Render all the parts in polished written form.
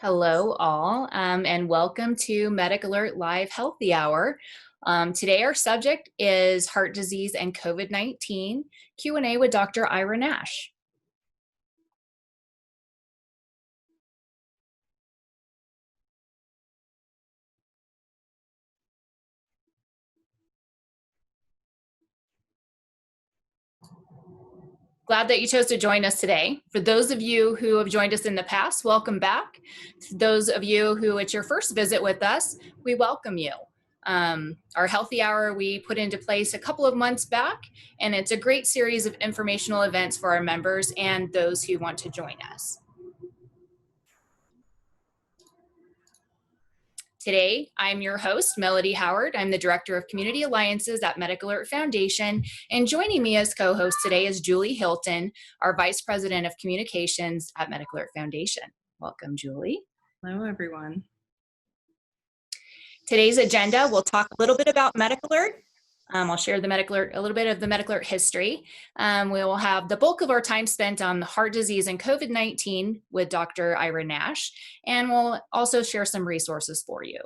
Hello, all, and welcome to MedicAlert Live Healthy Hour. Today, our subject is heart disease and COVID-19 Q&A with Dr. Ira Nash. Glad that you chose to join us today. For those of you who have joined us in the past, welcome back. For those of you who it's your first visit with us, we welcome you. Our Healthy Hour we put into place a couple of months back, and it's a great series of informational events for our members and those who want to join us. Today, I'm your host, Melody Howard. I'm the Director of Community Alliances at MedicAlert Foundation, and joining me as co-host today is Julie Hilton, our Vice President of Communications at MedicAlert Foundation. Welcome, Julie. Hello, everyone. Today's agenda, we'll talk a little bit about MedicAlert. I'll share the MedicAlert, a little bit of the MedicAlert history. We will have the bulk of our time spent on heart disease and COVID-19 with Dr. Ira Nash, and we'll also share some resources for you.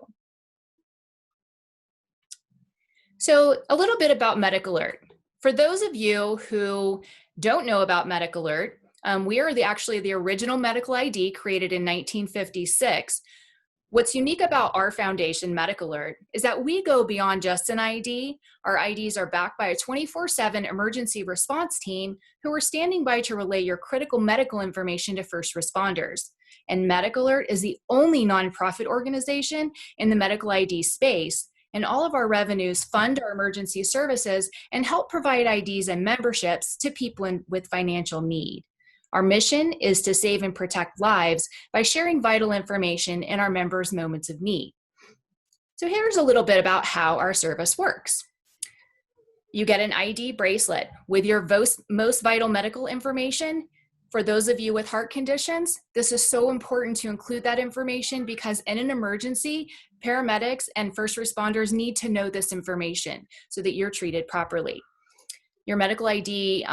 So a little bit about MedicAlert. For those of you who don't know about MedicAlert, we are actually the original medical ID created in 1956. What's unique about our foundation, MedicAlert, is that we go beyond just an ID. Our IDs are backed by a 24/7 emergency response team who are standing by to relay your critical medical information to first responders. And MedicAlert is the only nonprofit organization in the medical ID space, and all of our revenues fund our emergency services and help provide IDs and memberships to people with financial need. Our mission is to save and protect lives by sharing vital information in our members' moments of need. So here's a little bit about how our service works. You get an ID bracelet with your most vital medical information. For those of you with heart conditions, this is so important to include that information because in an emergency, paramedics and first responders need to know this information so that you're treated properly. Your medical ID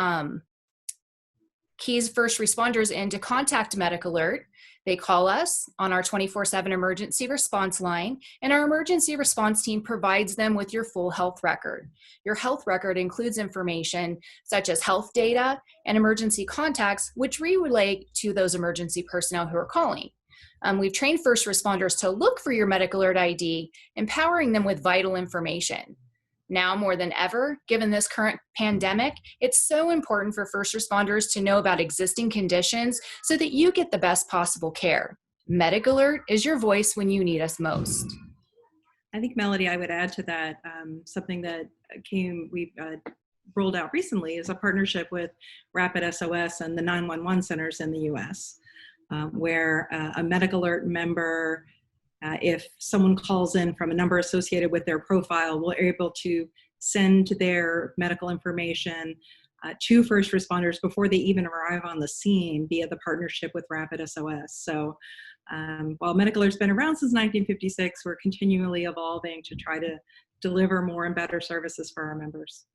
keys first responders in to contact MedicAlert. They call us on our 24/7 emergency response line, and our emergency response team provides them with your full health record. Your health record includes information such as health data and emergency contacts, which we relay to those emergency personnel who are calling. We've trained first responders to look for your MedicAlert ID, empowering them with vital information. Now more than ever, given this current pandemic, it's so important for first responders to know about existing conditions so that you get the best possible care. MedicAlert is your voice when you need us most. I think, Melody, I would add to that something that we've rolled out recently is a partnership with Rapid SOS and the 911 centers in the US, where a MedicAlert member, if someone calls in from a number associated with their profile, we're able to send their medical information to first responders before they even arrive on the scene via the partnership with Rapid SOS. So while MedicAlert's been around since 1956, we're continually evolving to try to deliver more and better services for our members.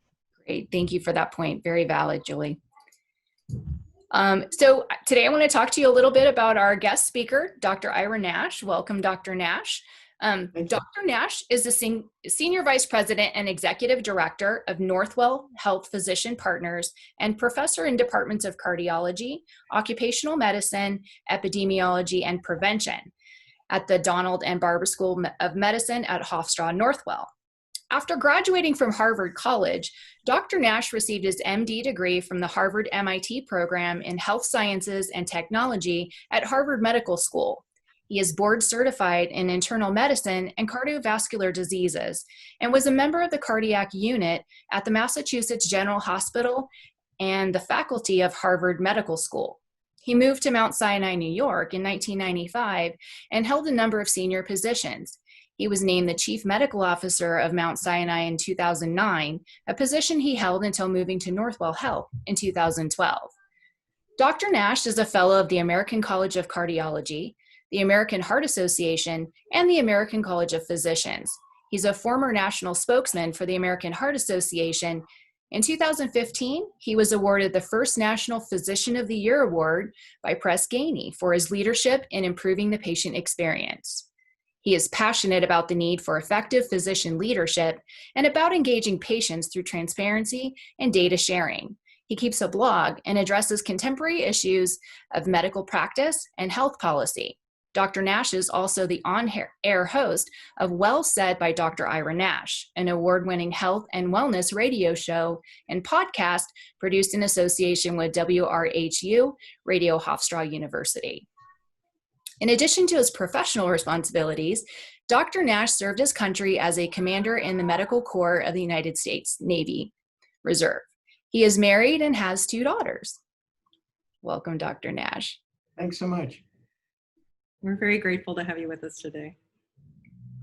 Great, thank you for that point. Very valid, Julie. So today I want to talk to you a little bit about our guest speaker, Dr. Ira Nash. Welcome, Dr. Nash. Dr. Nash is the Senior Vice President and Executive Director of Northwell Health Physician Partners and Professor in Departments of Cardiology, Occupational Medicine, Epidemiology, and Prevention at the Donald and Barbara School of Medicine at Hofstra Northwell. After graduating from Harvard College, Dr. Nash received his MD degree from the Harvard-MIT program in Health Sciences and Technology at Harvard Medical School. He is board certified in internal medicine and cardiovascular diseases and was a member of the cardiac unit at the Massachusetts General Hospital and the faculty of Harvard Medical School. He moved to Mount Sinai, New York in 1995 and held a number of senior positions. He was named the Chief Medical Officer of Mount Sinai in 2009, a position he held until moving to Northwell Health in 2012. Dr. Nash is a fellow of the American College of Cardiology, the American Heart Association, and the American College of Physicians. He's a former national spokesman for the American Heart Association In 2015, he was awarded the first National Physician of the Year award by Press Ganey for his leadership in improving the patient experience. He is passionate about the need for effective physician leadership and about engaging patients through transparency and data sharing. He keeps a blog and addresses contemporary issues of medical practice and health policy. Dr. Nash is also the on-air host of Well Said by Dr. Ira Nash, an award-winning health and wellness radio show and podcast produced in association with WRHU Radio Hofstra University. In addition to his professional responsibilities, Dr. Nash served his country as a commander in the Medical Corps of the United States Navy Reserve. He is married and has 2 daughters. Welcome, Dr. Nash. Thanks so much. We're very grateful to have you with us today.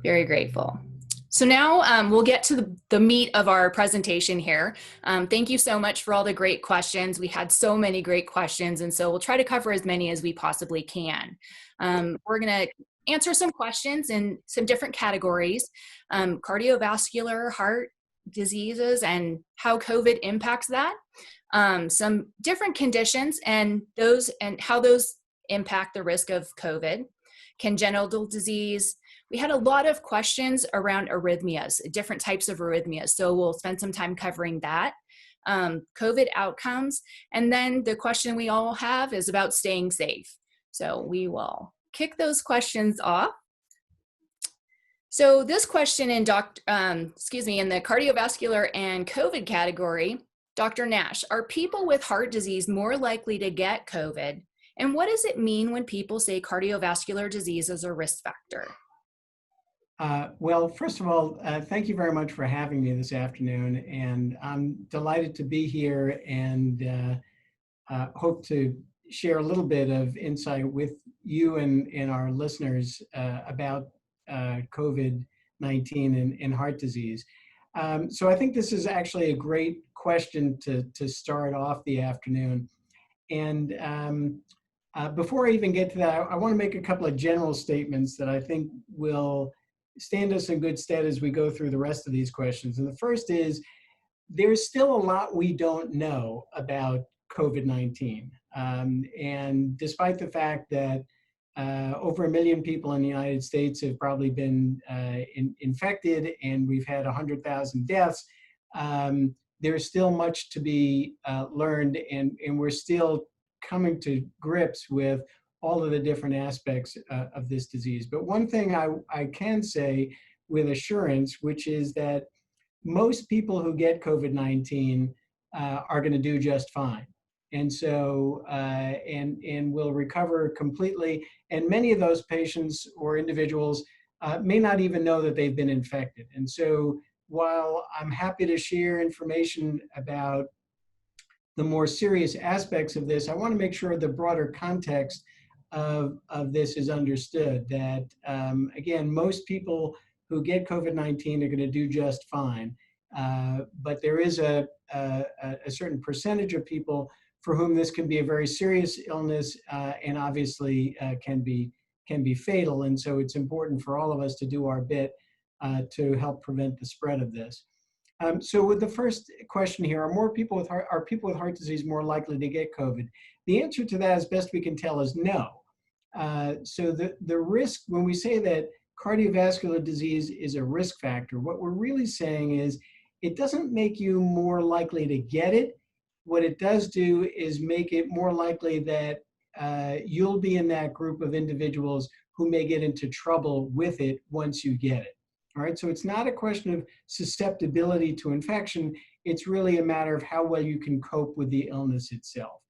Very grateful. So now we'll get to the meat of our presentation here. Thank you so much for all the great questions. We had so many great questions, and so we'll try to cover as many as we possibly can. We're going to answer some questions in some different categories: cardiovascular, heart diseases, and how COVID impacts that, some different conditions and how those impact the risk of COVID, congenital disease. We had a lot of questions around arrhythmias, different types of arrhythmias. So we'll spend some time covering that, COVID outcomes. And then the question we all have is about staying safe. So we will kick those questions off. So this question in in the cardiovascular and COVID category, Dr. Nash, are people with heart disease more likely to get COVID? And what does it mean when people say cardiovascular disease is a risk factor? Well, first of all, thank you very much for having me this afternoon. And I'm delighted to be here and hope to share a little bit of insight with you and our listeners about COVID-19 and heart disease. So I think this is actually a great question to start off the afternoon. And before I even get to that, I want to make a couple of general statements that I think will stand us in good stead as we go through the rest of these questions. And the first is, there's still a lot we don't know about COVID-19. And despite the fact that over 1 million people in the United States have probably been infected and we've had 100,000 deaths, there's still much to be learned, and we're still coming to grips with all of the different aspects of this disease. But one thing I can say with assurance, which is that most people who get COVID-19 are going to do just fine. And so, and will recover completely. And many of those patients or individuals may not even know that they've been infected. And so while I'm happy to share information about the more serious aspects of this, I want to make sure the broader context of this is understood, that again, most people who get COVID-19 are going to do just fine. But there is a certain percentage of people for whom this can be a very serious illness and obviously can be fatal. And so it's important for all of us to do our bit to help prevent the spread of this. So with the first question here, are people with heart disease more likely to get COVID? The answer to that, as best we can tell, is no. So the risk, when we say that cardiovascular disease is a risk factor, what we're really saying is it doesn't make you more likely to get it. What it does do is make it more likely that you'll be in that group of individuals who may get into trouble with it once you get it. All right, so it's not a question of susceptibility to infection. It's really a matter of how well you can cope with the illness itself.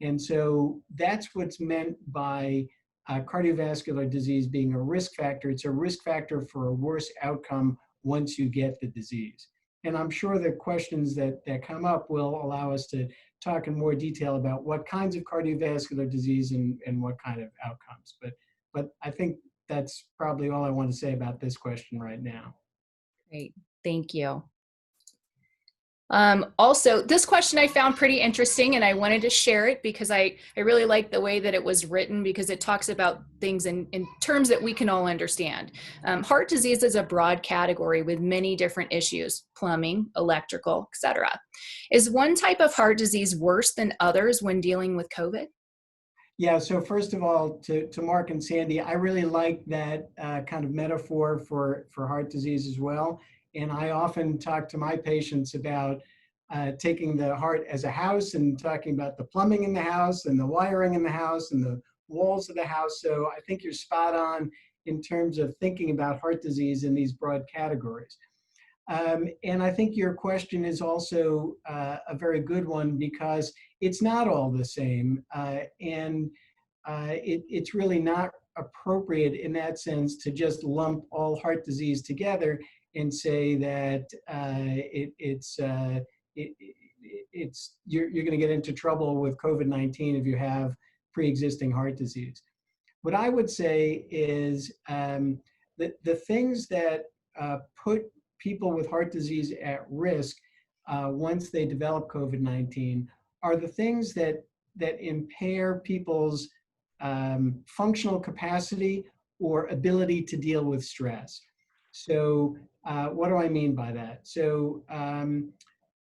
And so that's what's meant by cardiovascular disease being a risk factor. It's a risk factor for a worse outcome once you get the disease. And I'm sure the questions that come up will allow us to talk in more detail about what kinds of cardiovascular disease and what kind of outcomes. But I think that's probably all I want to say about this question right now. Great, thank you. Also, this question I found pretty interesting and I wanted to share it because I really like the way that it was written because it talks about things in terms that we can all understand. Heart disease is a broad category with many different issues, plumbing, electrical, etc. Is one type of heart disease worse than others when dealing with COVID? Yeah, so first of all, to Mark and Sandy, I really like that kind of metaphor for heart disease as well. And I often talk to my patients about taking the heart as a house and talking about the plumbing in the house and the wiring in the house and the walls of the house. So I think you're spot on in terms of thinking about heart disease in these broad categories. And I think your question is also a very good one because it's not all the same. It's really not appropriate in that sense to just lump all heart disease together and say that you're going to get into trouble with COVID-19 if you have pre-existing heart disease. What I would say is that the things that put people with heart disease at risk once they develop COVID-19 are the things that impair people's functional capacity or ability to deal with stress. So what do I mean by that? So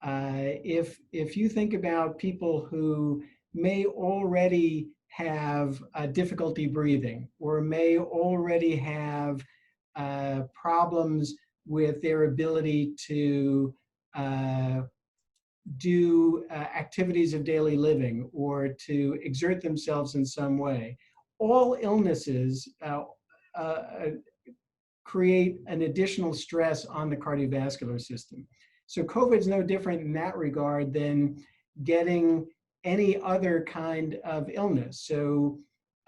if you think about people who may already have difficulty breathing or may already have problems with their ability to do activities of daily living or to exert themselves in some way. All illnesses create an additional stress on the cardiovascular system. So COVID is no different in that regard than getting any other kind of illness. So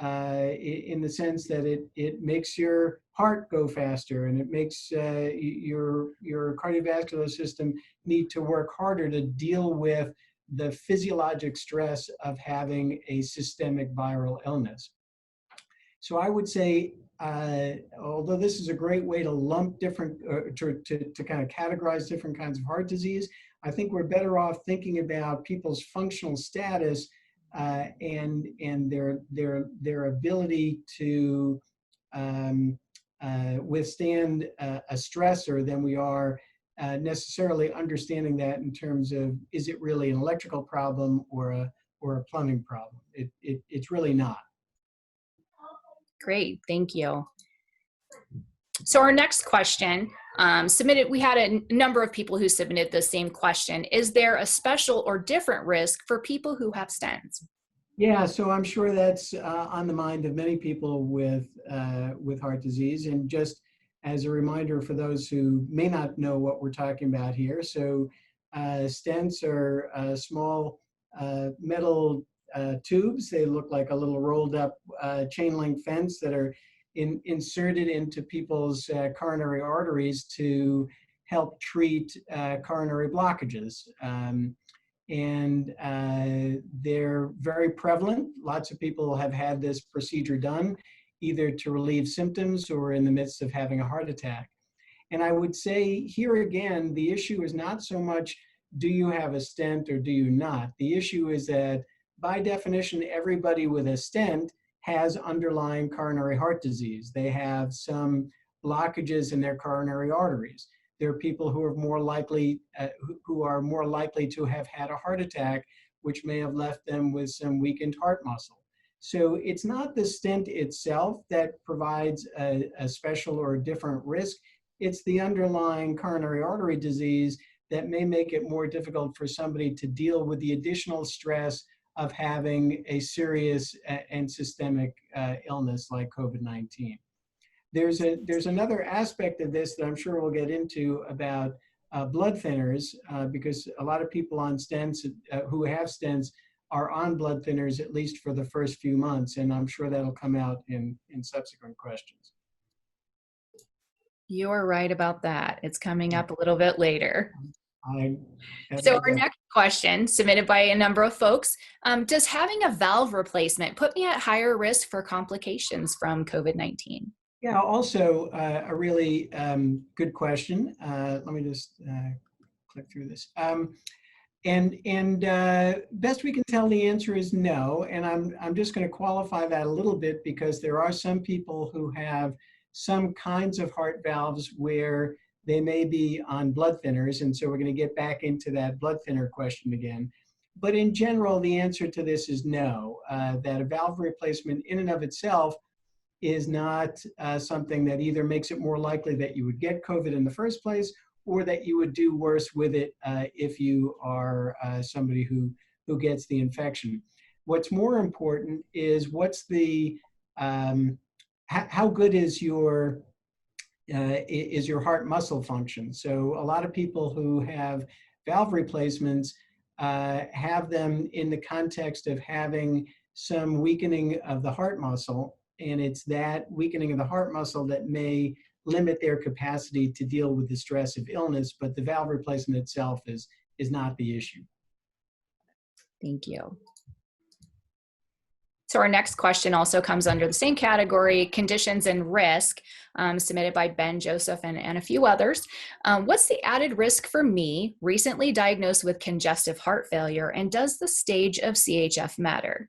in the sense that it makes your heart go faster and it makes your cardiovascular system need to work harder to deal with the physiologic stress of having a systemic viral illness. So I would say, although this is a great way to lump different, to kind of categorize different kinds of heart disease, I think we're better off thinking about people's functional status and their ability to withstand a stressor than we are necessarily understanding that in terms of, is it really an electrical problem or a plumbing problem? It's really not. Great, thank you. So our next question submitted, we had a number of people who submitted the same question. Is there a special or different risk for people who have stents? Yeah, so I'm sure that's on the mind of many people with heart disease. And just as a reminder for those who may not know what we're talking about here, so stents are small metal tubes. They look like a little rolled up chain link fence that are inserted into people's coronary arteries to help treat coronary blockages. They're very prevalent. Lots of people have had this procedure done, either to relieve symptoms or in the midst of having a heart attack. And I would say here again, the issue is not so much, do you have a stent or do you not? The issue is that by definition, everybody with a stent has underlying coronary heart disease. They have some blockages in their coronary arteries. There are people who are more likely to have had a heart attack, which may have left them with some weakened heart muscle. So it's not the stent itself that provides a special or a different risk. It's the underlying coronary artery disease that may make it more difficult for somebody to deal with the additional stress of having a serious and systemic illness like COVID-19. There's another aspect of this that I'm sure we'll get into about blood thinners, because a lot of people on stents who have stents are on blood thinners at least for the first few months, and I'm sure that'll come out in subsequent questions. You're right about that. It's coming up a little bit later. So our next question, submitted by a number of folks, does having a valve replacement put me at higher risk for complications from COVID-19? Yeah, also a really good question. Let me just click through this. Best we can tell, the answer is no. And I'm just going to qualify that a little bit, because there are some people who have some kinds of heart valves where they may be on blood thinners. And so we're going to get back into that blood thinner question again. But in general, the answer to this is no, that a valve replacement in and of itself is not something that either makes it more likely that you would get COVID in the first place, or that you would do worse with it if you are somebody who gets the infection. What's more important is what's the, how good is your heart muscle function? So a lot of people who have valve replacements have them in the context of having some weakening of the heart muscle, and it's that weakening of the heart muscle that may limit their capacity to deal with the stress of illness, but the valve replacement itself is not the issue. Thank you. So our next question also comes under the same category, conditions and risk, submitted by Ben Joseph and a few others. What's the added risk for me, recently diagnosed with congestive heart failure, and does the stage of CHF matter?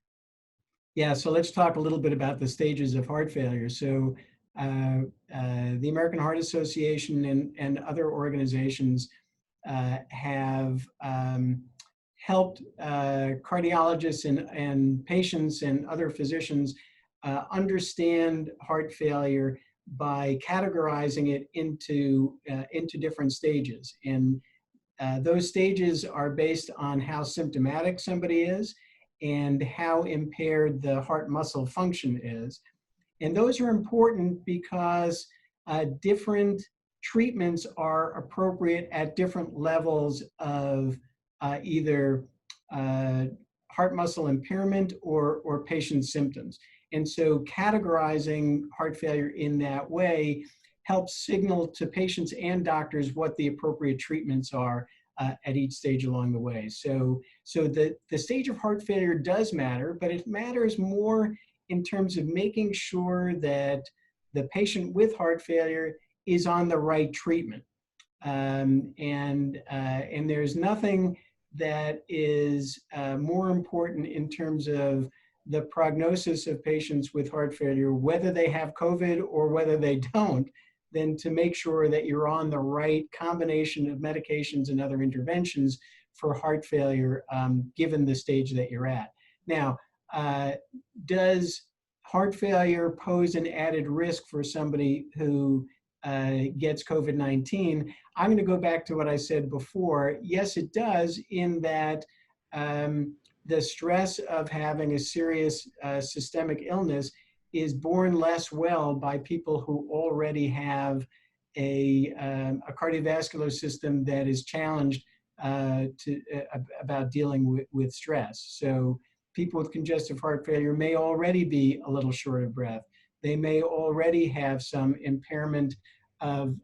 Yeah, so let's talk a little bit about the stages of heart failure. So the American Heart Association and other organizations have helped cardiologists and patients and other physicians understand heart failure by categorizing it into different stages. And those stages are based on how symptomatic somebody is and how impaired the heart muscle function is. And those are important because different treatments are appropriate at different levels of either heart muscle impairment or patient symptoms. And so categorizing heart failure in that way helps signal to patients and doctors what the appropriate treatments are at each stage along the way. So the stage of heart failure does matter, but it matters more in terms of making sure that the patient with heart failure is on the right treatment. And there's nothing that is more important in terms of the prognosis of patients with heart failure, whether they have COVID or whether they don't, than to make sure that you're on the right combination of medications and other interventions for heart failure, given the stage that you're at. Now, does heart failure pose an added risk for somebody who gets COVID-19? I'm going to go back to what I said before. Yes, it does, in that the stress of having a serious systemic illness is borne less well by people who already have a cardiovascular system that is challenged about dealing with stress. So people with congestive heart failure may already be a little short of breath. They may already have some impairment of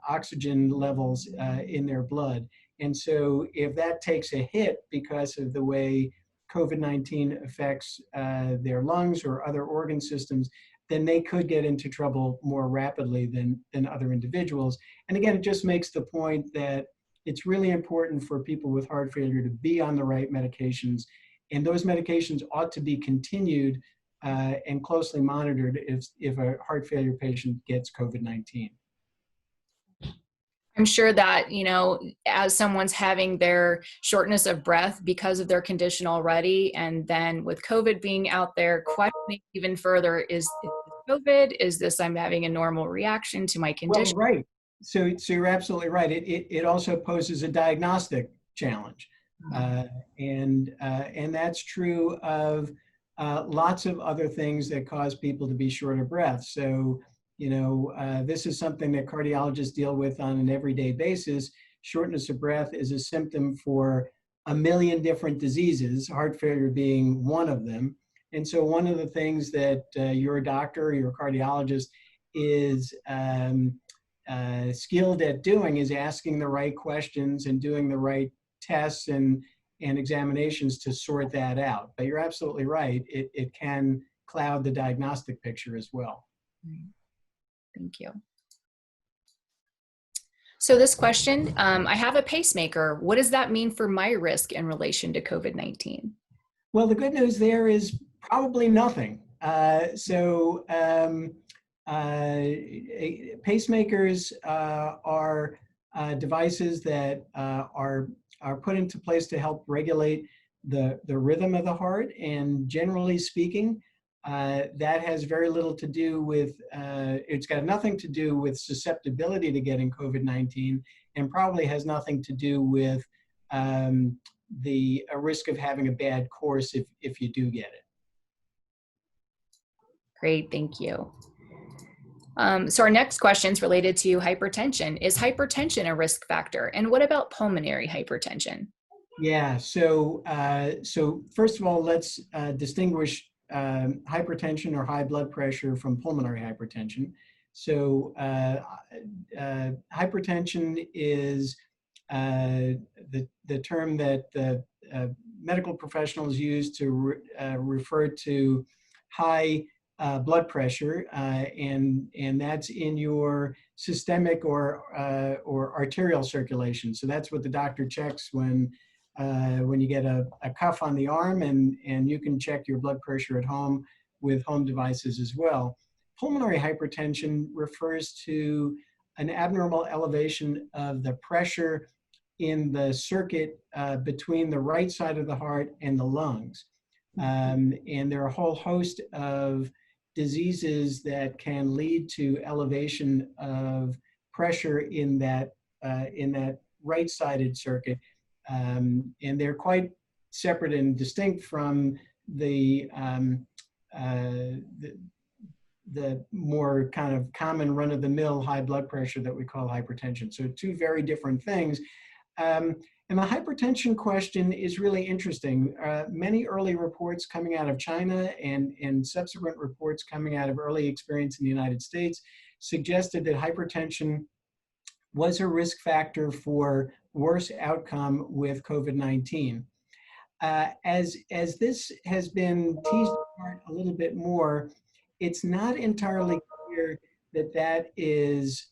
oxygen levels in their blood. And so if that takes a hit because of the way COVID-19 affects their lungs or other organ systems, then they could get into trouble more rapidly than other individuals. And again, it just makes the point that it's really important for people with heart failure to be on the right medications. And those medications ought to be continued and closely monitored if a heart failure patient gets COVID-19. I'm sure that, you know, as someone's having their shortness of breath because of their condition already, and then with COVID being out there, questioning even further, is this COVID? Is this I'm having a normal reaction to my condition? Well, right. So you're absolutely right. It also poses a diagnostic challenge. And that's true of lots of other things that cause people to be short of breath. So, you know, this is something that cardiologists deal with on an everyday basis. Shortness of breath is a symptom for a million different diseases, heart failure being one of them. And so one of the things that your doctor or your cardiologist is skilled at doing is asking the right questions and doing the right tests and examinations to sort that out. But you're absolutely right. It can cloud the diagnostic picture as well. Thank you. So this question, I have a pacemaker. What does that mean for my risk in relation to COVID-19? Well, the good news there is probably nothing. Pacemakers are devices that are put into place to help regulate the rhythm of the heart, and generally speaking, that has very little to do with, it's got nothing to do with susceptibility to getting COVID-19, and probably has nothing to do with the risk of having a bad course if you do get it. Great, thank you. So our next question is related to hypertension. Is hypertension a risk factor? And what about pulmonary hypertension? Yeah, so first of all, let's distinguish hypertension or high blood pressure from pulmonary hypertension. So hypertension is the term that the medical professionals use to refer to high blood pressure, and that's in your systemic or arterial circulation. So that's what the doctor checks when you get a cuff on the arm, and you can check your blood pressure at home with home devices as well. Pulmonary hypertension refers to an abnormal elevation of the pressure in the circuit between the right side of the heart and the lungs. And there are a whole host of diseases that can lead to elevation of pressure in that right-sided circuit. And they're quite separate and distinct from the more kind of common run-of-the-mill high blood pressure that we call hypertension. So two very different things. And the hypertension question is really interesting. Many early reports coming out of China and subsequent reports coming out of early experience in the United States suggested that hypertension was a risk factor for worse outcome with COVID-19. As this has been teased apart a little bit more, it's not entirely clear that that is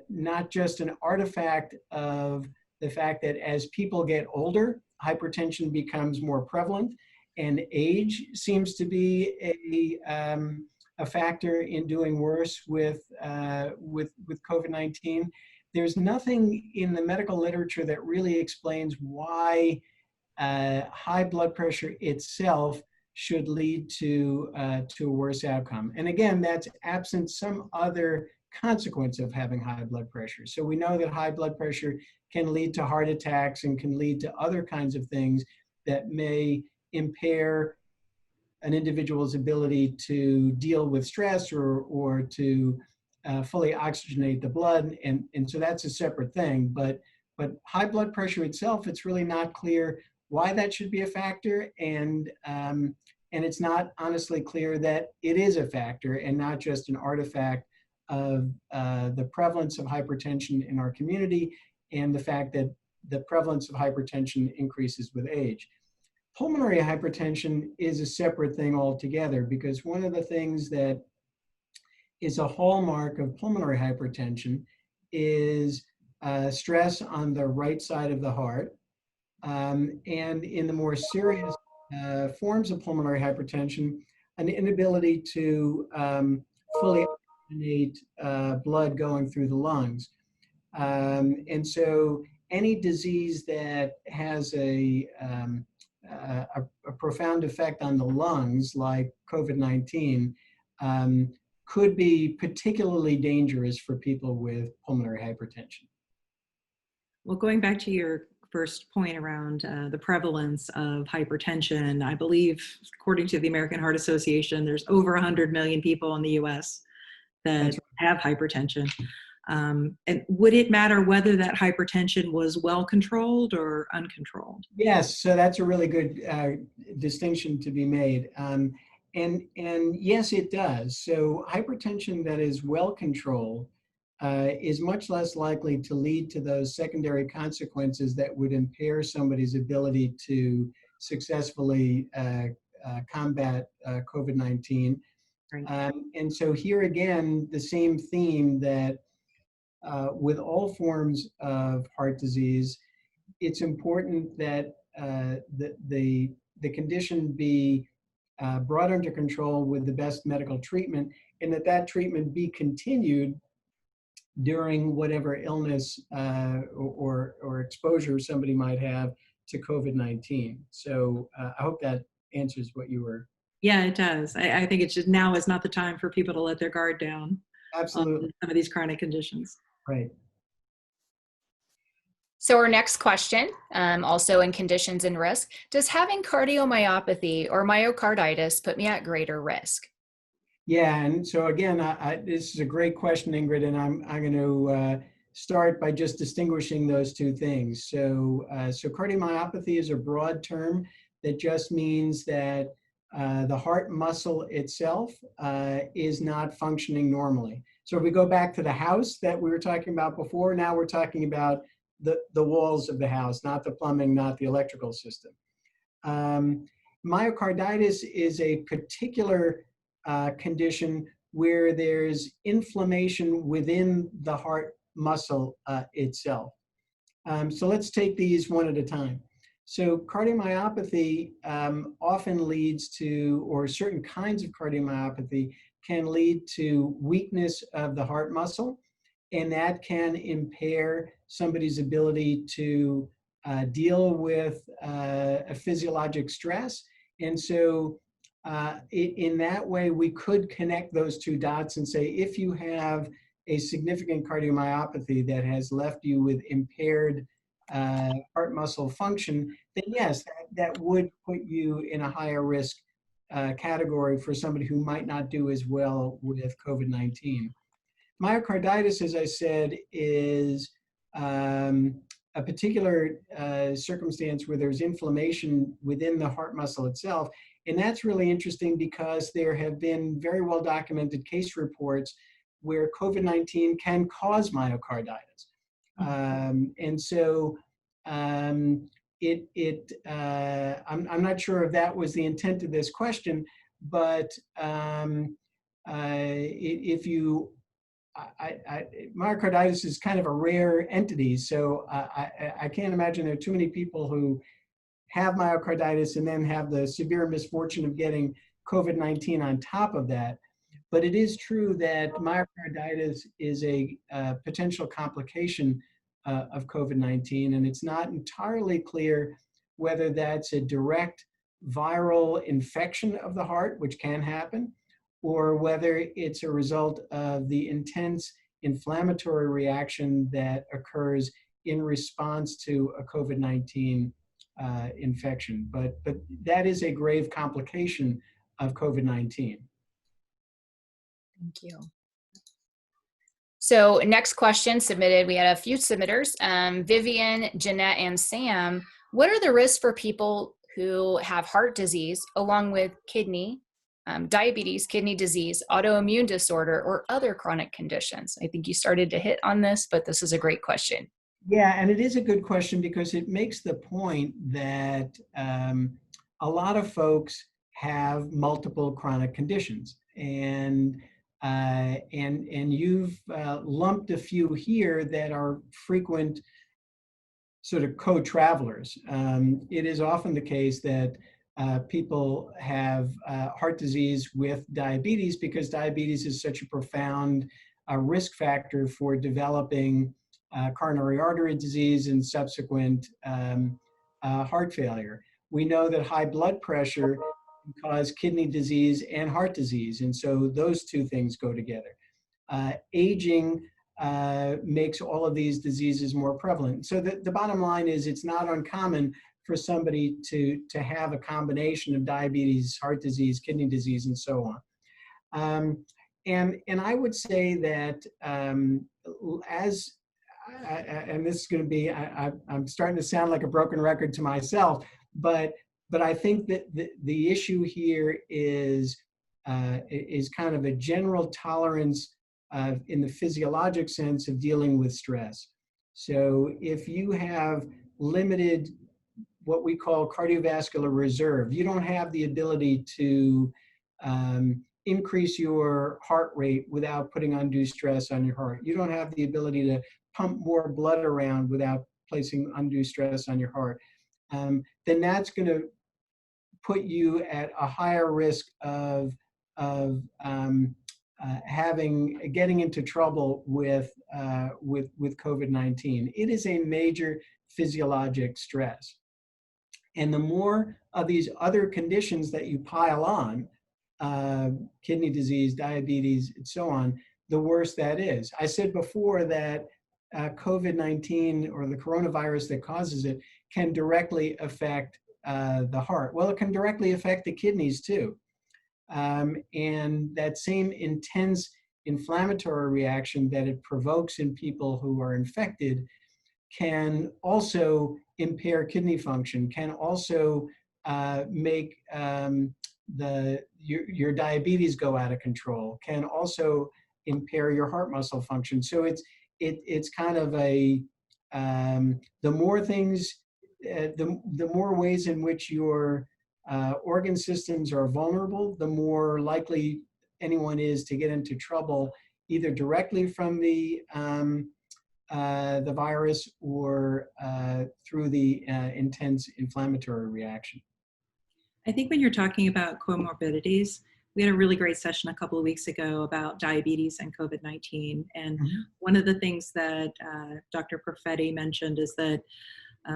not just an artifact of the fact that as people get older, hypertension becomes more prevalent, and age seems to be a factor in doing worse with COVID-19. There's nothing in the medical literature that really explains why high blood pressure itself should lead to a worse outcome. And again, that's absent some other consequence of having high blood pressure. So we know that high blood pressure can lead to heart attacks and can lead to other kinds of things that may impair an individual's ability to deal with stress or to fully oxygenate the blood. And so that's a separate thing. But high blood pressure itself, it's really not clear why that should be a factor. And it's not honestly clear that it is a factor and not just an artifact of the prevalence of hypertension in our community and the fact that the prevalence of hypertension increases with age. Pulmonary hypertension is a separate thing altogether, because one of the things that is a hallmark of pulmonary hypertension is stress on the right side of the heart. And in the more serious forms of pulmonary hypertension, an inability to fully oxygenate blood going through the lungs. And so any disease that has a profound effect on the lungs, like COVID-19, could be particularly dangerous for people with pulmonary hypertension. Well, going back to your first point around the prevalence of hypertension, I believe, according to the American Heart Association, there's over 100 million people in the US that have hypertension. And would it matter whether that hypertension was well controlled or uncontrolled? Yes, so that's a really good distinction to be made. And yes, it does. So hypertension that is well controlled is much less likely to lead to those secondary consequences that would impair somebody's ability to successfully combat COVID-19. Right. And so here again, the same theme that with all forms of heart disease, it's important that the condition be brought under control with the best medical treatment, and that treatment be continued during whatever illness or exposure somebody might have to COVID-19. So I hope that answers what you were. Yeah, it does. I think it's just now is not the time for people to let their guard down Absolutely. on some of these chronic conditions. Right. So our next question, also in conditions and risk, does having cardiomyopathy or myocarditis put me at greater risk? Yeah, and so again, this is a great question, Ingrid, and I'm going to start by just distinguishing those two things. So cardiomyopathy is a broad term that just means that the heart muscle itself is not functioning normally. So if we go back to the house that we were talking about before, now we're talking about the walls of the house, not the plumbing, not the electrical system. Myocarditis is a particular condition where there's inflammation within the heart muscle itself. So let's take these one at a time. So cardiomyopathy often leads to, or certain kinds of cardiomyopathy can lead to weakness of the heart muscle, and that can impair somebody's ability to deal with a physiologic stress. And so in that way, we could connect those two dots and say, if you have a significant cardiomyopathy that has left you with impaired heart muscle function, then yes, that would put you in a higher risk category for somebody who might not do as well with COVID-19. Myocarditis, as I said, is a particular circumstance where there's inflammation within the heart muscle itself. And that's really interesting because there have been very well documented case reports where COVID-19 can cause myocarditis. And so I'm not sure if that was the intent of this question, but myocarditis is kind of a rare entity, so I can't imagine there are too many people who have myocarditis and then have the severe misfortune of getting COVID-19 on top of that. But it is true that myocarditis is a potential complication of COVID-19, and it's not entirely clear whether that's a direct viral infection of the heart, which can happen, or whether it's a result of the intense inflammatory reaction that occurs in response to a COVID-19 infection. But that is a grave complication of COVID-19. Thank you. So next question submitted, we had a few submitters, Vivian, Jeanette, and Sam. What are the risks for people who have heart disease along with kidney, diabetes, kidney disease, autoimmune disorder, or other chronic conditions? I think you started to hit on this, but this is a great question. Yeah, and it is a good question because it makes the point that a lot of folks have multiple chronic conditions, and you've lumped a few here that are frequent sort of co-travelers. It is often the case that people have heart disease with diabetes because diabetes is such a profound risk factor for developing coronary artery disease and subsequent heart failure. We know that high blood pressure can cause kidney disease and heart disease, and so those two things go together. Aging makes all of these diseases more prevalent. So the bottom line is it's not uncommon for somebody to have a combination of diabetes, heart disease, kidney disease, and so on. And I would say that and this is going to be, I'm starting to sound like a broken record to myself, but I think that the issue here is kind of a general tolerance in the physiologic sense of dealing with stress. So if you have limited what we call cardiovascular reserve, you don't have the ability to increase your heart rate without putting undue stress on your heart. You don't have the ability to pump more blood around without placing undue stress on your heart. Then that's going to put you at a higher risk of getting into trouble with COVID-19. It is a major physiologic stress. And the more of these other conditions that you pile on, kidney disease, diabetes, and so on, the worse that is. I said before that COVID-19 or the coronavirus that causes it can directly affect the heart. Well, it can directly affect the kidneys too. And that same intense inflammatory reaction that it provokes in people who are infected can also impair kidney function, can also make your diabetes go out of control, can also impair your heart muscle function. So it's kind of a, the more things, the more ways in which your organ systems are vulnerable, the more likely anyone is to get into trouble, either directly from the virus or through the intense inflammatory reaction. I think when you're talking about comorbidities, we had a really great session a couple of weeks ago about diabetes and COVID-19. And one of the things that Dr. Perfetti mentioned is that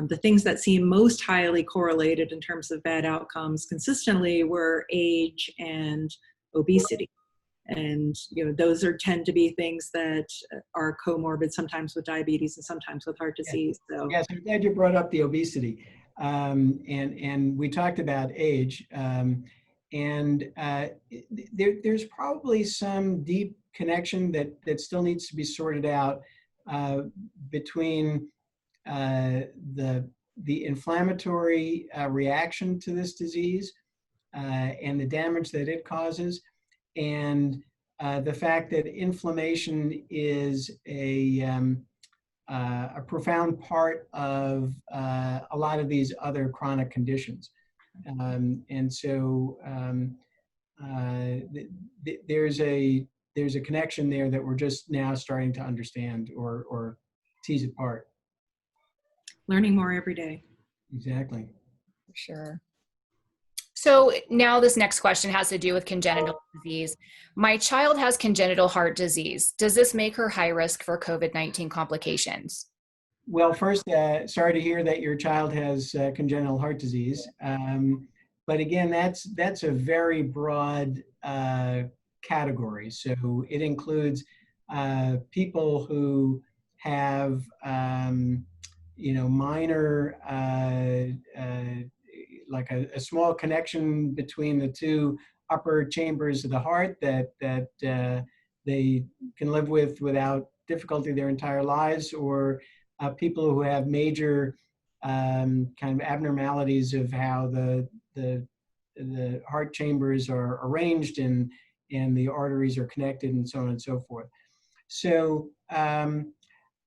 the things that seem most highly correlated in terms of bad outcomes consistently were age and obesity. And those tend to be things that are comorbid, sometimes with diabetes and sometimes with heart disease. So yes, I'm glad you brought up the obesity. And we talked about age. There's probably some deep connection that still needs to be sorted out between the inflammatory reaction to this disease and the damage that it causes, and the fact that inflammation is a profound part of a lot of these other chronic conditions. There's a connection there that we're just now starting to understand or tease apart. Learning more every day. Exactly. For sure. So now this next question has to do with congenital disease. My child has congenital heart disease. Does this make her high risk for COVID-19 complications? Well, first, sorry to hear that your child has congenital heart disease. But again, that's a very broad category. So it includes people who have, minor, like a small connection between the two upper chambers of the heart that they can live with without difficulty their entire lives, or people who have major kind of abnormalities of how the heart chambers are arranged and the arteries are connected and so on and so forth. So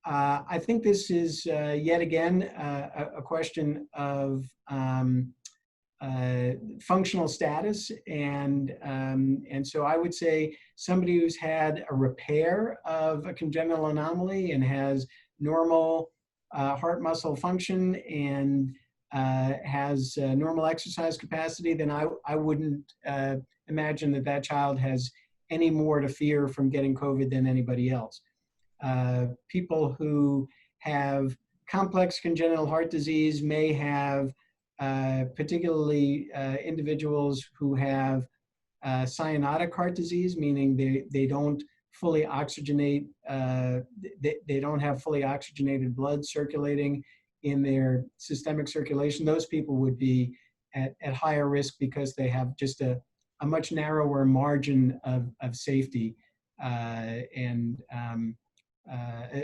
I think this is yet again a question of functional status, and so I would say somebody who's had a repair of a congenital anomaly and has normal heart muscle function and has normal exercise capacity, then I wouldn't imagine that child has any more to fear from getting COVID than anybody else. People who have complex congenital heart disease may have, particularly individuals who have cyanotic heart disease, meaning they don't fully oxygenate, they don't have fully oxygenated blood circulating in their systemic circulation. Those people would be at higher risk because they have just a much narrower margin of safety,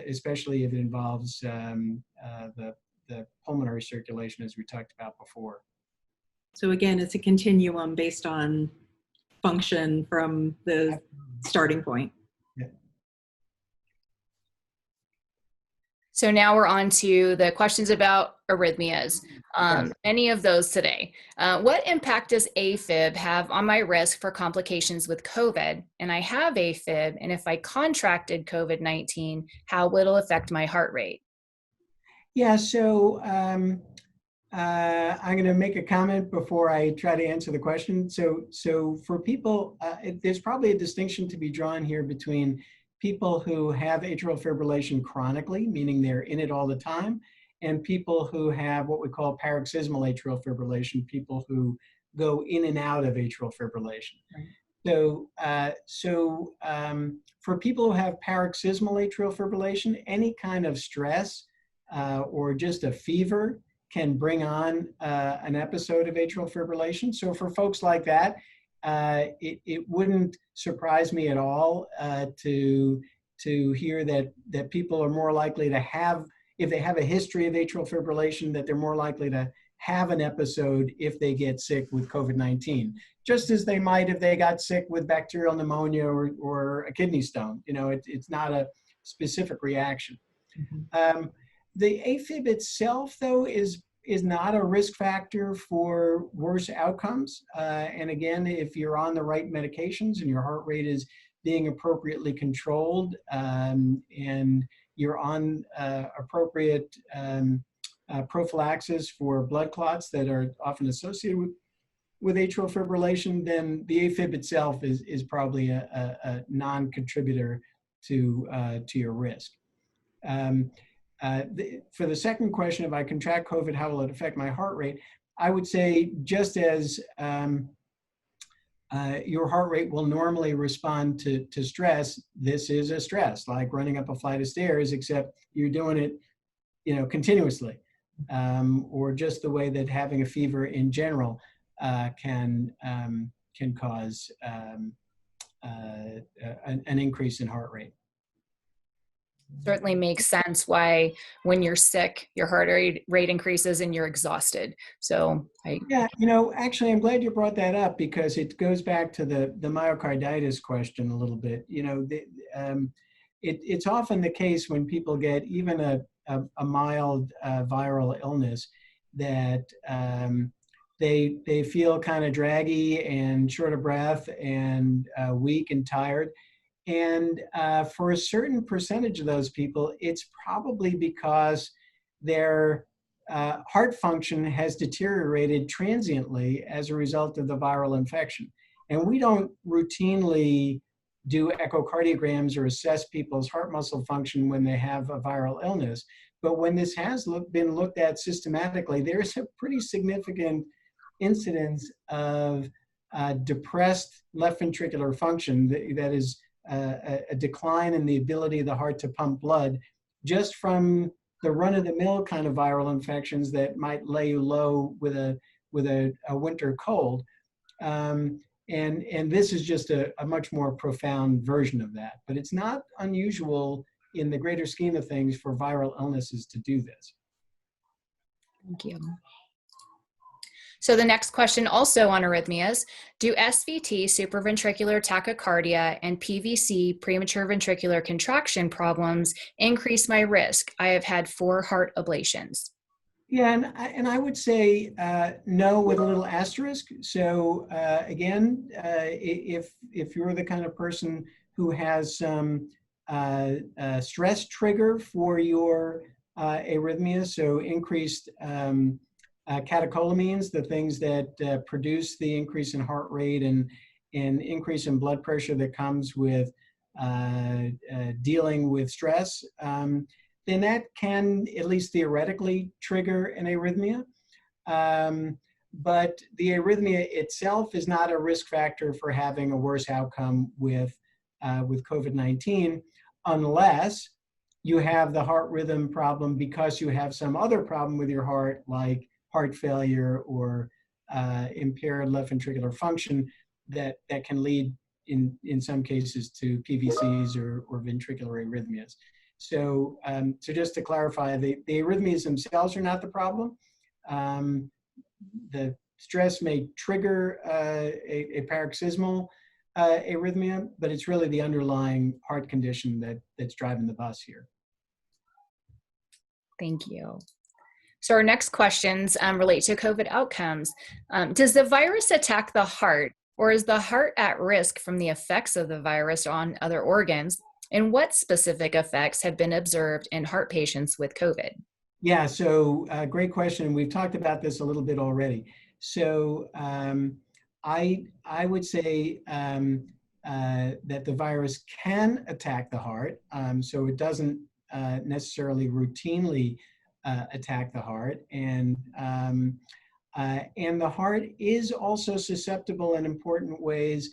especially if it involves the pulmonary circulation, as we talked about before. So again, it's a continuum based on function from the starting point. So now we're on to the questions about arrhythmias. Any of those today. What impact does AFib have on my risk for complications with COVID? And I have AFib, and if I contracted COVID-19, how will it affect my heart rate? Yeah, so I'm going to make a comment before I try to answer the question. So for people, there's probably a distinction to be drawn here between people who have atrial fibrillation chronically, meaning they're in it all the time, and people who have what we call paroxysmal atrial fibrillation, people who go in and out of atrial fibrillation. Right. So for people who have paroxysmal atrial fibrillation, any kind of stress or just a fever can bring on an episode of atrial fibrillation. So for folks like that, it wouldn't surprise me at all to hear that people are more likely to have, if they have a history of atrial fibrillation, that they're more likely to have an episode if they get sick with COVID-19, just as they might if they got sick with bacterial pneumonia or a kidney stone. You know, it's not a specific reaction. Mm-hmm. The AFib itself, though, is not a risk factor for worse outcomes. And again, if you're on the right medications and your heart rate is being appropriately controlled and you're on appropriate prophylaxis for blood clots that are often associated with atrial fibrillation, then the AFib itself is probably a non-contributor to your risk. For the second question, if I contract COVID, how will it affect my heart rate? I would say just as your heart rate will normally respond to stress, this is a stress, like running up a flight of stairs, except you're doing it, you know, continuously, or just the way that having a fever in general can cause an increase in heart rate. Certainly makes sense why when you're sick, your heart rate increases and you're exhausted. So yeah, you know, actually, I'm glad you brought that up because it goes back to the myocarditis question a little bit. You know, it's often the case when people get even a mild viral illness that they feel kind of draggy and short of breath and weak and tired. And for a certain percentage of those people, it's probably because their heart function has deteriorated transiently as a result of the viral infection. And we don't routinely do echocardiograms or assess people's heart muscle function when they have a viral illness. But when this has been looked at systematically, there's a pretty significant incidence of depressed left ventricular function that is a decline in the ability of the heart to pump blood just from the run-of-the-mill kind of viral infections that might lay you low with a winter cold. And this is just a much more profound version of that. But it's not unusual in the greater scheme of things for viral illnesses to do this. Thank you. So the next question also on arrhythmias, do SVT, supraventricular tachycardia, and PVC, premature ventricular contraction problems increase my risk? I have had 4 heart ablations. Yeah, and I would say no with a little asterisk. So again, if you're the kind of person who has some stress trigger for your arrhythmia, so increased catecholamines, the things that produce the increase in heart rate and increase in blood pressure that comes with dealing with stress, then that can, at least theoretically, trigger an arrhythmia. But the arrhythmia itself is not a risk factor for having a worse outcome with COVID-19, unless you have the heart rhythm problem because you have some other problem with your heart, like heart failure or impaired left ventricular function that can lead in some cases to PVCs or ventricular arrhythmias. So just to clarify, the arrhythmias themselves are not the problem. The stress may trigger a paroxysmal arrhythmia, but it's really the underlying heart condition that's driving the bus here. Thank you. So our next questions relate to COVID outcomes. Does the virus attack the heart, or is the heart at risk from the effects of the virus on other organs? And what specific effects have been observed in heart patients with COVID? Yeah, so great question. We've talked about this a little bit already. So I would say that the virus can attack the heart. So it doesn't necessarily routinely attack the heart. And the heart is also susceptible in important ways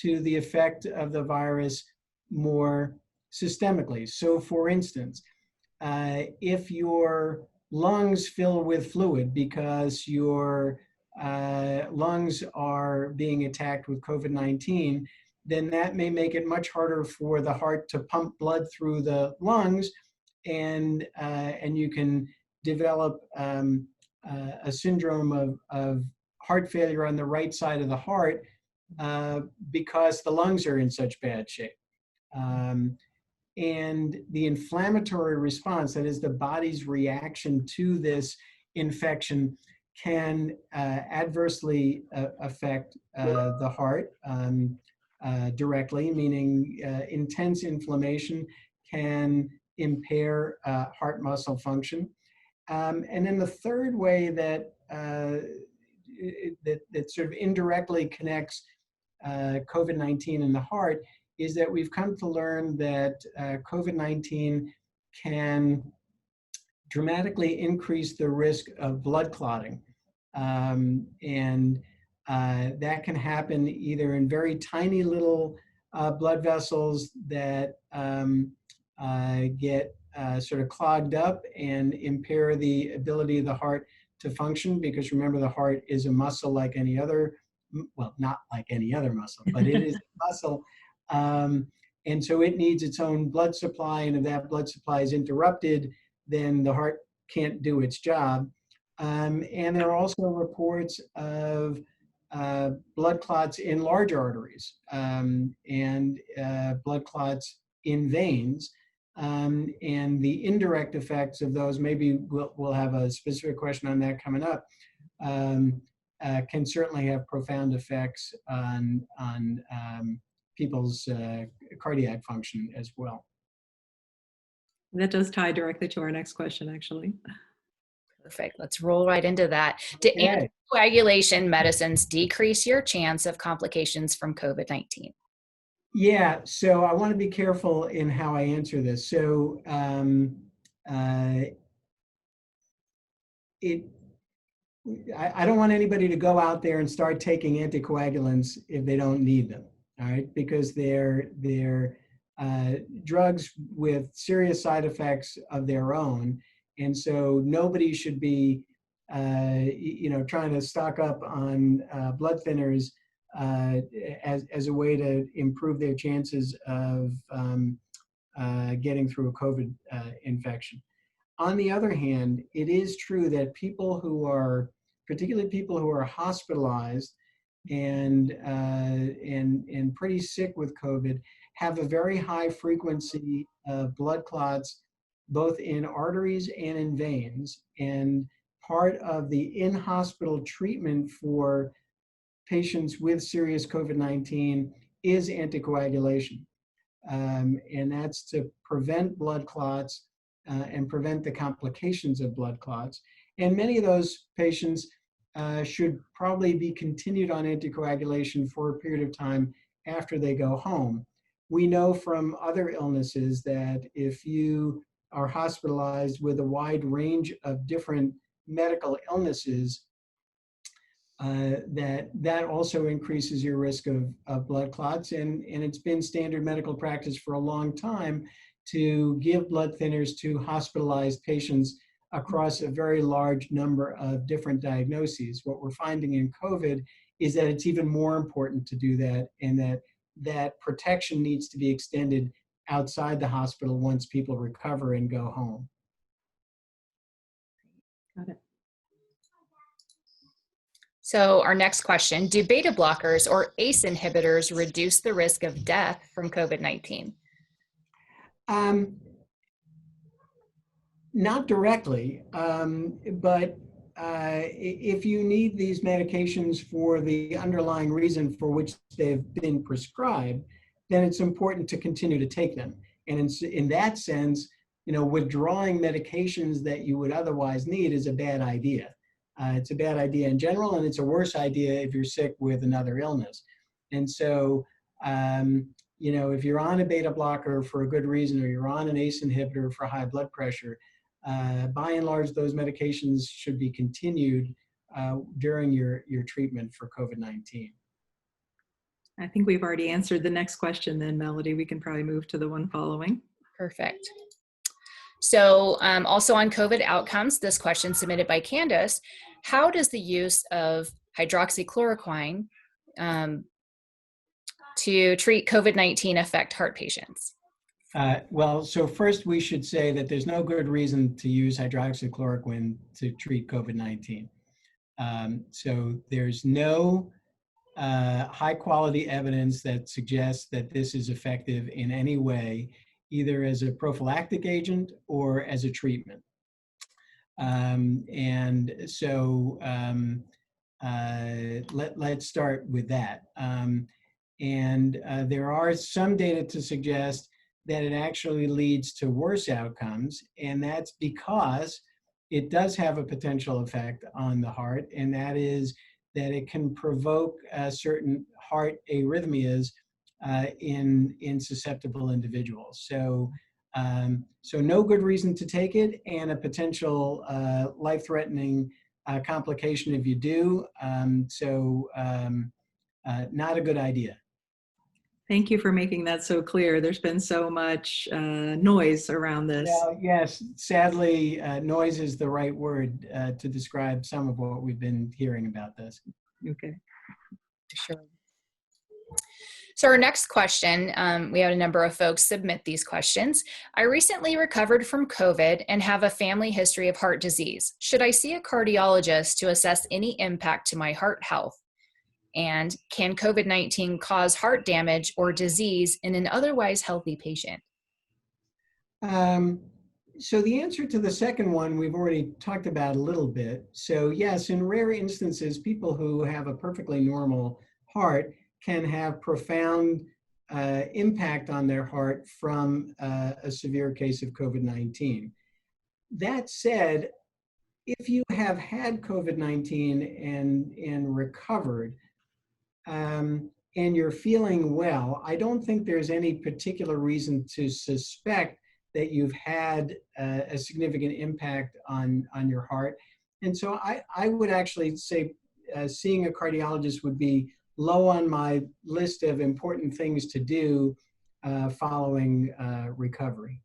to the effect of the virus more systemically. So for instance, if your lungs fill with fluid because your lungs are being attacked with COVID-19, then that may make it much harder for the heart to pump blood through the lungs, and you can develop a syndrome of heart failure on the right side of the heart because the lungs are in such bad shape. And the inflammatory response, that is the body's reaction to this infection, can adversely affect the heart directly, meaning intense inflammation can impair heart muscle function. And then the third way that that sort of indirectly connects COVID-19 in the heart is that we've come to learn that COVID-19 can dramatically increase the risk of blood clotting. And that can happen either in very tiny little blood vessels that get sort of clogged up and impair the ability of the heart to function, because remember, the heart is a muscle like any other, well, not like any other muscle, but it is a muscle. And so it needs its own blood supply, and if that blood supply is interrupted, then the heart can't do its job. And there are also reports of blood clots in large arteries and blood clots in veins. And the indirect effects of those, maybe we'll have a specific question on that coming up, can certainly have profound effects on people's cardiac function as well. That does tie directly to our next question, actually. Perfect. Let's roll right into that. Do anticoagulation medicines decrease your chance of complications from COVID-19? Yeah, so I want to be careful in how I answer this. So I don't want anybody to go out there and start taking anticoagulants if they don't need them, all right? Because they're drugs with serious side effects of their own. And so nobody should be, trying to stock up on blood thinners as a way to improve their chances of getting through a COVID infection. On the other hand, it is true that people who are, particularly people who are hospitalized and pretty sick with COVID, have a very high frequency of blood clots, both in arteries and in veins. And part of the in-hospital treatment for patients with serious COVID-19 is anticoagulation. And that's to prevent blood clots and prevent the complications of blood clots. And many of those patients should probably be continued on anticoagulation for a period of time after they go home. We know from other illnesses that if you are hospitalized with a wide range of different medical illnesses, that also increases your risk of blood clots. And it's been standard medical practice for a long time to give blood thinners to hospitalized patients across a very large number of different diagnoses. What we're finding in COVID is that it's even more important to do that, and that protection needs to be extended outside the hospital once people recover and go home. Got it. So our next question, do beta blockers or ACE inhibitors reduce the risk of death from COVID-19? Not directly, but if you need these medications for the underlying reason for which they've been prescribed, then it's important to continue to take them. And in that sense, withdrawing medications that you would otherwise need is a bad idea. It's a bad idea in general, and it's a worse idea if you're sick with another illness. And so, if you're on a beta blocker for a good reason, or you're on an ACE inhibitor for high blood pressure, by and large, those medications should be continued during your treatment for COVID-19. I think we've already answered the next question then, Melody. We can probably move to the one following. Perfect. So also on COVID outcomes, this question submitted by Candace: how does the use of hydroxychloroquine to treat COVID-19 affect heart patients? Well, so first we should say that there's no good reason to use hydroxychloroquine to treat COVID-19. So there's no high quality evidence that suggests that this is effective in any way, either as a prophylactic agent or as a treatment. Let's start with that. There are some data to suggest that it actually leads to worse outcomes, and that's because it does have a potential effect on the heart, and that is that it can provoke certain heart arrhythmias in susceptible individuals. So no good reason to take it, and a potential life-threatening complication if you do. Not a good idea. Thank you for making that so clear. There's been so much noise around this. Well, yes, sadly, noise is the right word to describe some of what we've been hearing about this. Okay. Sure. So our next question, we had a number of folks submit these questions. I recently recovered from COVID and have a family history of heart disease. Should I see a cardiologist to assess any impact to my heart health? And can COVID-19 cause heart damage or disease in an otherwise healthy patient? So the answer to the second one, we've already talked about a little bit. So yes, in rare instances, people who have a perfectly normal heart can have profound impact on their heart from a severe case of COVID-19. That said, if you have had COVID-19 and recovered, and you're feeling well, I don't think there's any particular reason to suspect that you've had a significant impact on your heart. And so I would actually say seeing a cardiologist would be low on my list of important things to do following recovery.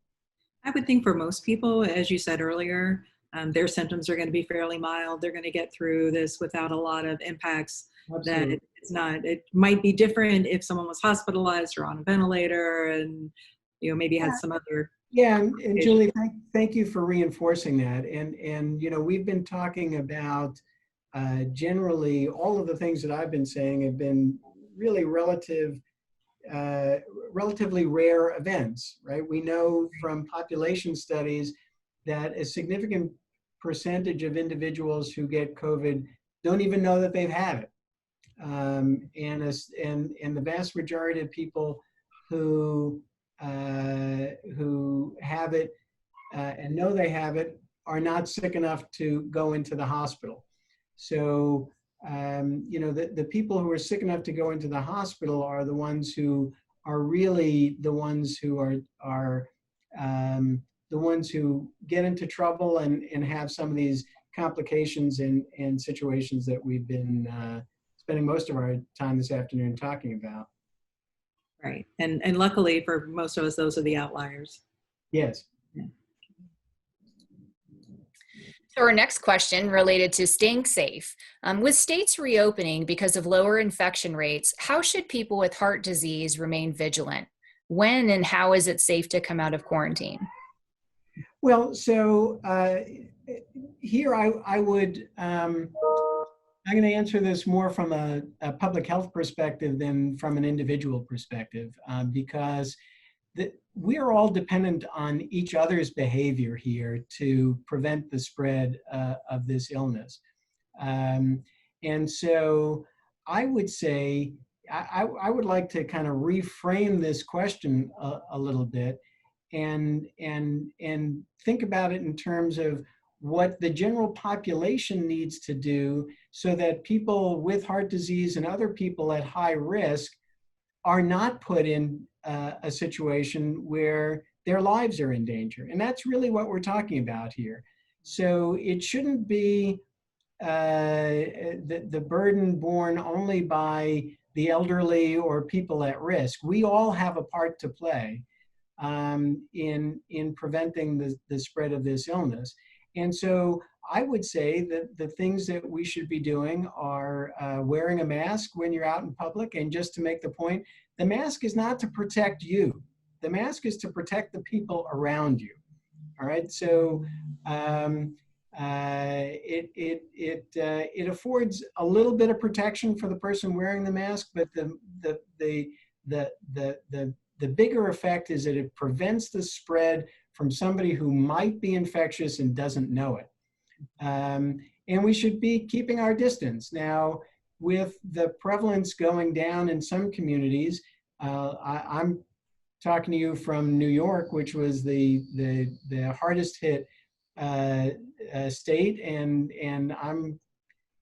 I would think for most people, as you said earlier, their symptoms are going to be fairly mild. They're going to get through this without a lot of impacts. Absolutely. That it's not. It might be different if someone was hospitalized or on a ventilator, and maybe had some other. Yeah, and Julie, thank you for reinforcing that. And we've been talking about generally all of the things that I've been saying have been really relatively rare events, right? We know from population studies that a significant percentage of individuals who get COVID don't even know that they've had it. And the vast majority of people who have it and know they have it are not sick enough to go into the hospital. So, the people who are sick enough to go into the hospital are the ones who are really the ones who are the ones who get into trouble and have some of these complications and situations that we've been spending most of our time this afternoon talking about. Right. And luckily for most of us, those are the outliers. Yes. Yeah. So our next question related to staying safe. With states reopening because of lower infection rates, how should people with heart disease remain vigilant? When and how is it safe to come out of quarantine? Well, so here I would, I'm going to answer this more from a public health perspective than from an individual perspective, because we're all dependent on each other's behavior here to prevent the spread of this illness. And so I would say, I would like to kind of reframe this question a little bit and think about it in terms of what the general population needs to do so that people with heart disease and other people at high risk are not put in a situation where their lives are in danger. And that's really what we're talking about here. So it shouldn't be the burden borne only by the elderly or people at risk. We all have a part to play in preventing the spread of this illness. And so I would say that the things that we should be doing are wearing a mask when you're out in public. And just to make the point, the mask is not to protect you. The mask is to protect the people around you. All right. So it affords a little bit of protection for the person wearing the mask, but the bigger effect is that it prevents the spread from somebody who might be infectious and doesn't know it. And we should be keeping our distance. Now, with the prevalence going down in some communities, I'm talking to you from New York, which was the hardest hit state, and I'm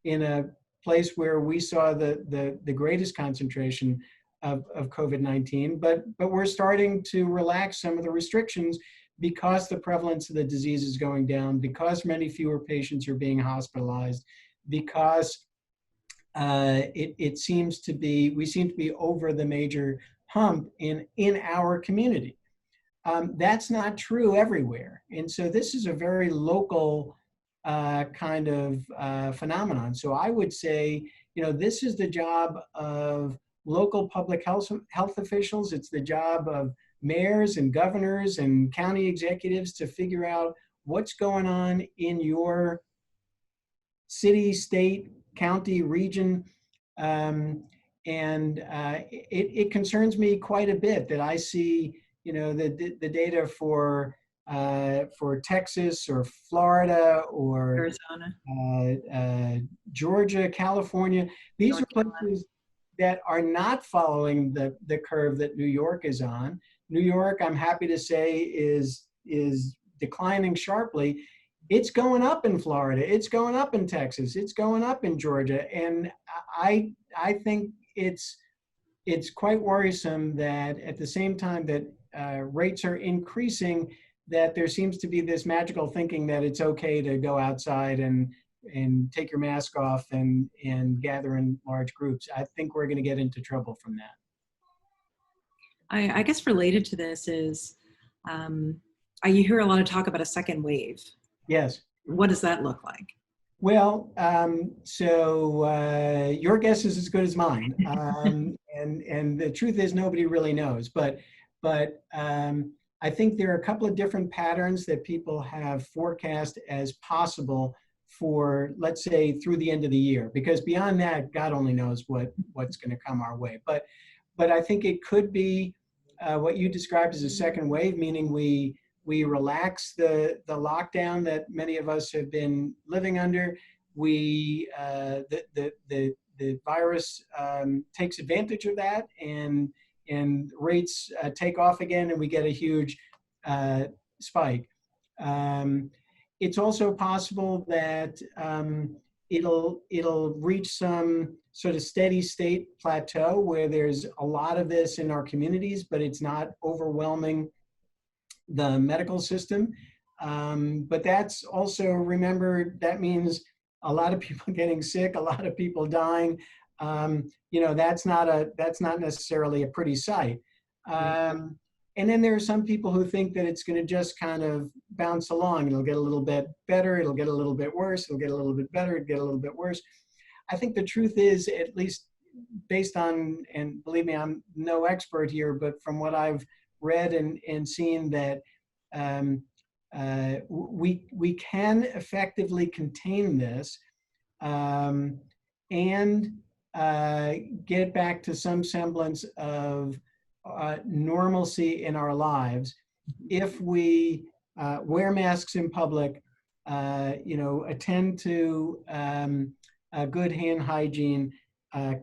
in a place where we saw the greatest concentration of COVID-19, but we're starting to relax some of the restrictions because the prevalence of the disease is going down, because many fewer patients are being hospitalized, because we seem to be over the major hump in our community. That's not true everywhere. And so this is a very local kind of phenomenon. So I would say, this is the job of local public health officials. It's the job of mayors and governors and county executives to figure out what's going on in your city, state, county, region. It concerns me quite a bit that I see, the data for Texas or Florida or Arizona, Georgia, California. These are places that are not following the curve that New York is on. New York, I'm happy to say, is declining sharply. It's going up in Florida. It's going up in Texas. It's going up in Georgia. And I think it's quite worrisome that at the same time that rates are increasing, that there seems to be this magical thinking that it's okay to go outside and take your mask off and gather in large groups. I think we're going to get into trouble from that. I guess related to this is, you hear a lot of talk about a second wave. Yes. What does that look like? Well, so your guess is as good as mine. And the truth is nobody really knows. But I think there are a couple of different patterns that people have forecast as possible for, let's say, through the end of the year. Because beyond that, God only knows what's going to come our way. But I think it could be what you described as a second wave, meaning we relax the lockdown that many of us have been living under. The virus takes advantage of that, and rates take off again, and we get a huge spike. It's also possible that it'll reach some sort of steady state plateau where there's a lot of this in our communities, but it's not overwhelming the medical system. But that's also, remember, that means a lot of people getting sick, a lot of people dying. That's not necessarily a pretty sight. And then there are some people who think that it's going to just kind of bounce along. It'll get a little bit better. It'll get a little bit worse. It'll get a little bit better. It'll get a little bit worse. I think the truth is, at least based on, and believe me, I'm no expert here, but from what I've read and seen, that we can effectively contain this and get back to some semblance of normalcy in our lives if we wear masks in public, attend to good hand hygiene,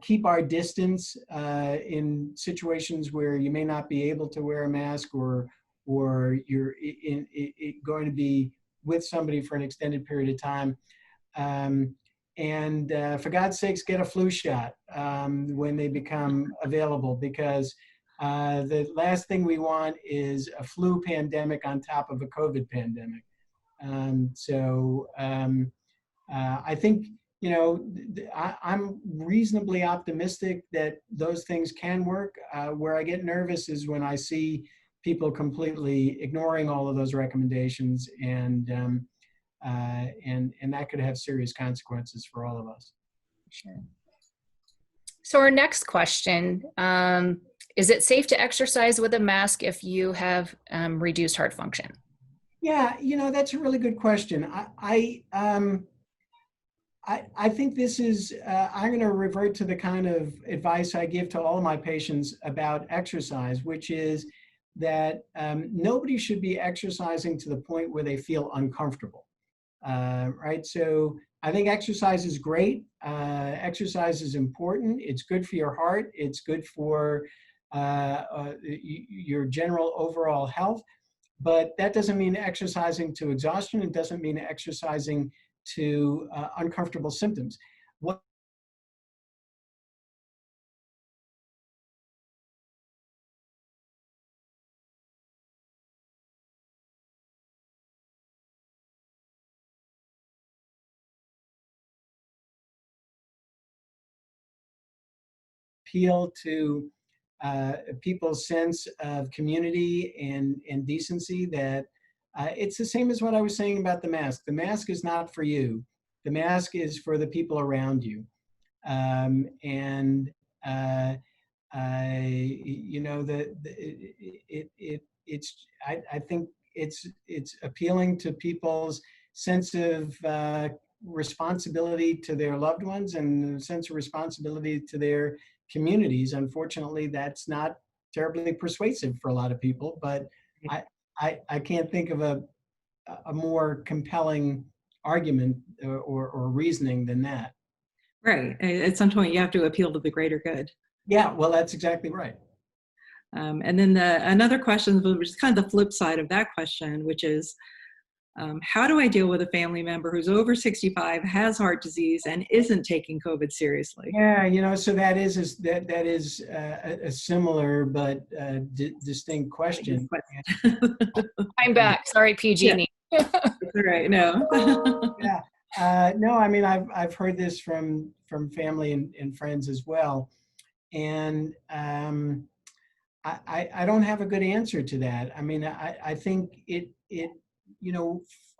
keep our distance in situations where you may not be able to wear a mask, or you're going to be with somebody for an extended period of time. And for God's sakes, get a flu shot when they become available, because the last thing we want is a flu pandemic on top of a COVID pandemic. I think, I'm reasonably optimistic that those things can work. Where I get nervous is when I see people completely ignoring all of those recommendations, and that could have serious consequences for all of us. Sure. So our next question, is it safe to exercise with a mask if you have reduced heart function? Yeah, that's a really good question. I think this is, I'm going to revert to the kind of advice I give to all of my patients about exercise, which is that nobody should be exercising to the point where they feel uncomfortable, right? So I think exercise is great. Exercise is important. It's good for your heart. It's good for your general overall health. But that doesn't mean exercising to exhaustion. It doesn't mean exercising to uncomfortable symptoms. What appeal to people's sense of community and decency, that it's the same as what I was saying about the mask. The mask is not for you. The mask is for the people around you. I think it's appealing to people's sense of responsibility to their loved ones and sense of responsibility to their communities. Unfortunately, that's not terribly persuasive for a lot of people, but I can't think of a more compelling argument or reasoning than that. Right. At some point, you have to appeal to the greater good. Yeah, well, that's exactly right. And then another question, which is kind of the flip side of that question, which is, how do I deal with a family member who's over 65, has heart disease, and isn't taking COVID seriously? Yeah, so that is a similar but distinct question. I'm back. Sorry, PG. Yeah. That's all right. No. Yeah. No, I mean, I've heard this from family and friends as well, and I don't have a good answer to that. I mean, I think it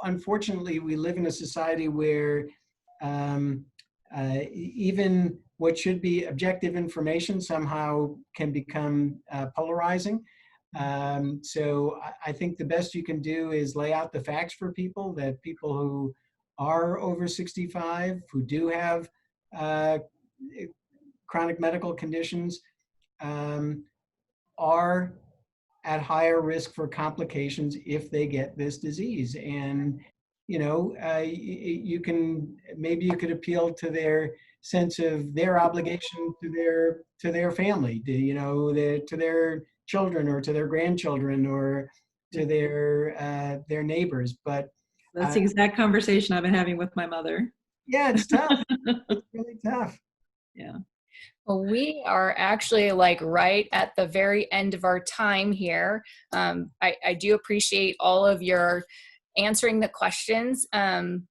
unfortunately, we live in a society where even what should be objective information somehow can become polarizing. So I think the best you can do is lay out the facts for people, that people who are over 65, who do have chronic medical conditions, are at higher risk for complications if they get this disease. And you could appeal to their sense of their obligation to their family, to their children or to their grandchildren or to their neighbors. But that's the exact conversation I've been having with my mother. Yeah, it's tough. It's really tough. Yeah. Well, we are actually like right at the very end of our time here. I do appreciate all of your answering the questions, and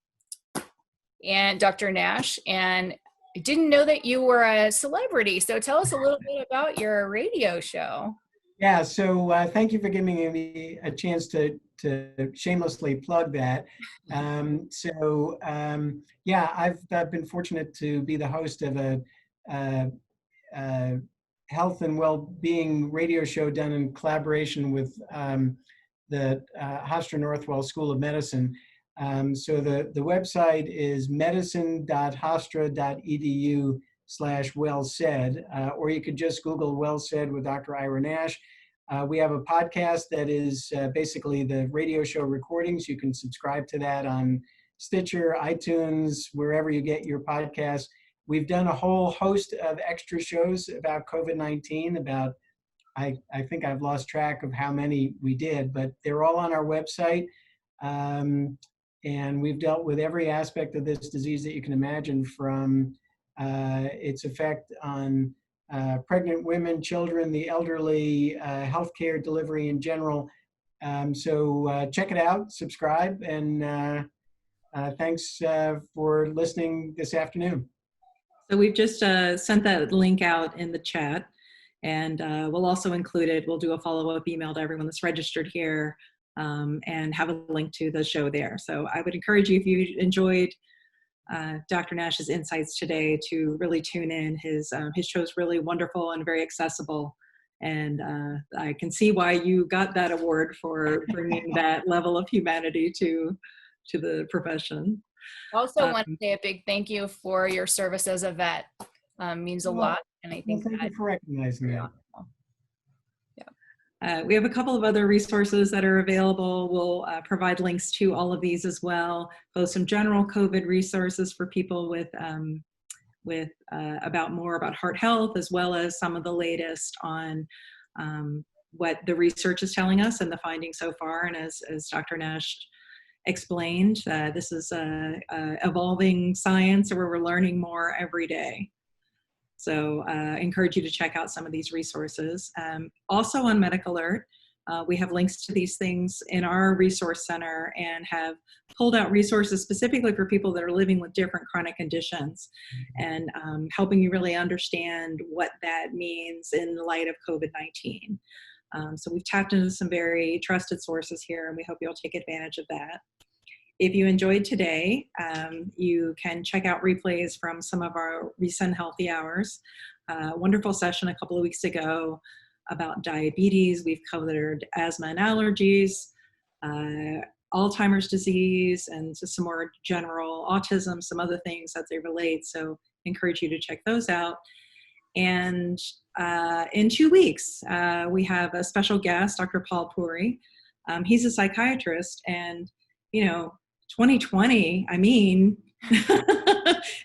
Dr. Nash, and I didn't know that you were a celebrity. So tell us a little bit about your radio show. Yeah, so thank you for giving me a chance to shamelessly plug that. Yeah, I've been fortunate to be the host of a health and well-being radio show done in collaboration with the Hofstra Northwell School of Medicine. So the website is medicine.hofstra.edu well said, or you could just Google well said with Dr. Ira Nash. We have a podcast that is basically the radio show recordings. You can subscribe to that on Stitcher, iTunes, wherever you get your podcasts. We've done a whole host of extra shows about COVID-19, about, I think I've lost track of how many we did, but they're all on our website. And we've dealt with every aspect of this disease that you can imagine, from its effect on pregnant women, children, the elderly, healthcare delivery in general. So check it out, subscribe, and thanks for listening this afternoon. So we've just sent that link out in the chat, and we'll also include it. We'll do a follow-up email to everyone that's registered here, and have a link to the show there. So I would encourage you, if you enjoyed Dr. Nash's insights today, to really tune in. His show is really wonderful and very accessible. And I can see why you got that award for bringing that level of humanity to the profession. Also want to say a big thank you for your service as a vet. Means a lot, and I think thank you for recognizing that. We have a couple of other resources that are available. We'll provide links to all of these as well, both some general COVID resources for people with more about heart health, as well as some of the latest on what the research is telling us and the findings so far. And as Dr. Nash explained, this is evolving science where we're learning more every day. So I encourage you to check out some of these resources. Also on MedicAlert, we have links to these things in our resource center, and have pulled out resources specifically for people that are living with different chronic conditions, and helping you really understand what that means in the light of COVID-19. So we've tapped into some very trusted sources here, and we hope you'll take advantage of that. If you enjoyed today, you can check out replays from some of our recent Healthy Hours. Wonderful session a couple of weeks ago about diabetes. We've covered asthma and allergies, Alzheimer's disease, and just some more general autism, some other things that they relate. So encourage you to check those out. And in 2 weeks, we have a special guest, Dr. Paul Puri. He's a psychiatrist, and 2020, I mean,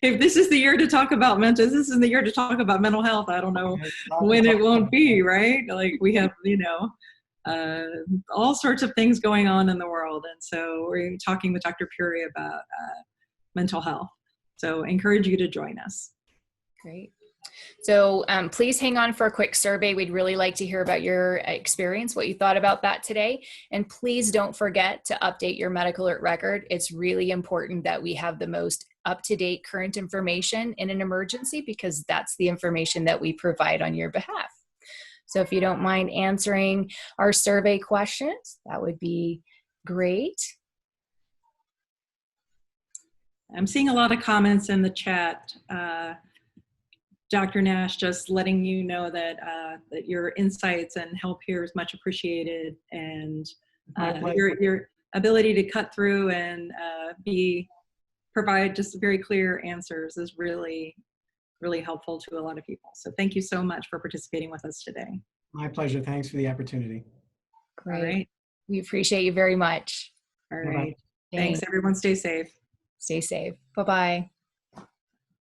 if this is the year to talk about this is the year to talk about mental health. I don't know when it won't be, right? Like, we have, all sorts of things going on in the world. And so we're talking with Dr. Puri about mental health. So encourage you to join us. Great. So please hang on for a quick survey. We'd really like to hear about your experience, what you thought about that today. And please don't forget to update your MedicAlert record. It's really important that we have the most up-to-date current information in an emergency, because that's the information that we provide on your behalf. So if you don't mind answering our survey questions, that would be great. I'm seeing a lot of comments in the chat. Dr. Nash, just letting you know that that your insights and help here is much appreciated, and your ability to cut through and provide just very clear answers is really, really helpful to a lot of people. So thank you so much for participating with us today. My pleasure. Thanks for the opportunity. Great. All right. We appreciate you very much. All right. Bye-bye. Thanks, everyone. Stay safe. Stay safe. Bye-bye.